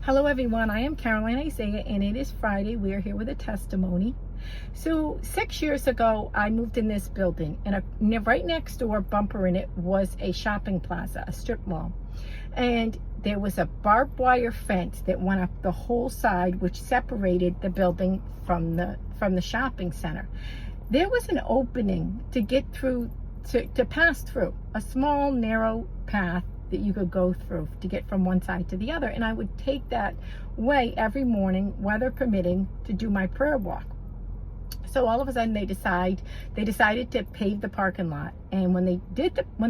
Hello everyone, I am Caroline Isaiah and it is Friday. We are here with a testimony. So 6 years ago, I moved in this building and right next door, bumper in it, was a shopping plaza, a strip mall. And there was a barbed wire fence that went up the whole side, which separated the building from the shopping center. There was an opening to get through, to pass through, a small narrow path that you could go through to get from one side to the other. And I would take that way every morning, weather permitting, to do my prayer walk. So all of a sudden they decided to pave the parking lot. And when they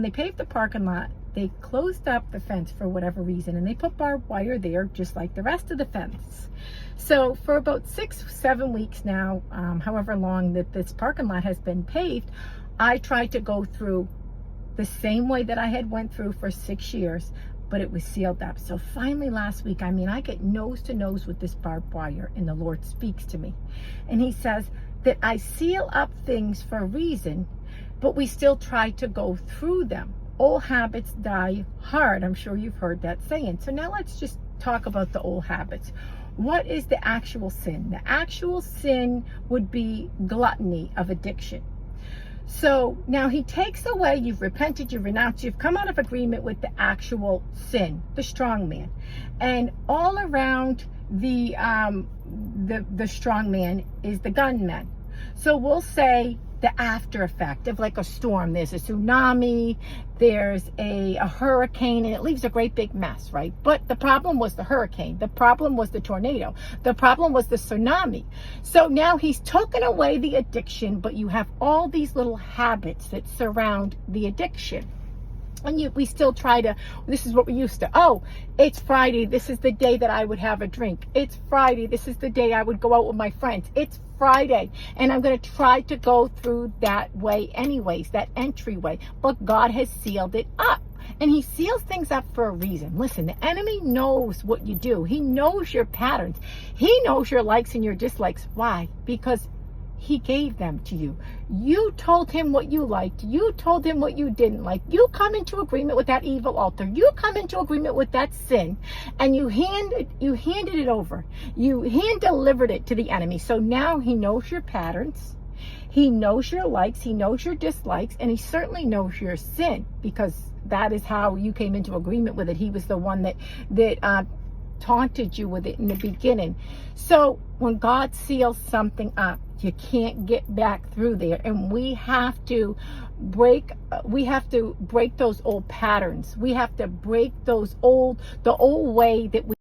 paved the parking lot, they closed up the fence for whatever reason, and they put barbed wire there just like the rest of the fence. So for about 6-7 weeks now, however long that this parking lot has been paved, I tried to go through the same way that I had went through for 6 years, but it was sealed up. So finally last week, I get nose to nose with this barbed wire, and the Lord speaks to me. And he says that I seal up things for a reason, but we still try to go through them. Old habits die hard. I'm sure you've heard that saying. So now let's just talk about the old habits. What is the actual sin? The actual sin would be gluttony, of addiction. So now he takes away, you've repented, you've renounced, you've come out of agreement with the actual sin, the strong man. And all around the strong man is the gunman. So we'll say the after effect of like a storm. There's a tsunami, there's a hurricane, and it leaves a great big mess, right? But the problem was the hurricane. The problem was the tornado. The problem was the tsunami. So now he's taken away the addiction, but you have all these little habits that surround the addiction. And we still try to, this is what we used to, oh, it's Friday, this is the day that I would have a drink. It's Friday, this is the day I would go out with my friends. It's Friday, and I'm going to try to go through that way anyways, that entryway. But God has sealed it up. And he seals things up for a reason. Listen, the enemy knows what you do. He knows your patterns. He knows your likes and your dislikes. Why? Because he gave them to you. You told him what you liked. You told him what you didn't like. You come into agreement with that evil altar. You come into agreement with that sin, and you handed it over. You hand delivered it to the enemy. So now he knows your patterns. He knows your likes. He knows your dislikes, and he certainly knows your sin, because that is how you came into agreement with it. He was the one that taunted you with it in the beginning. So when God seals something up, you can't get back through there. And we have to break those old patterns. We have to break the old way that we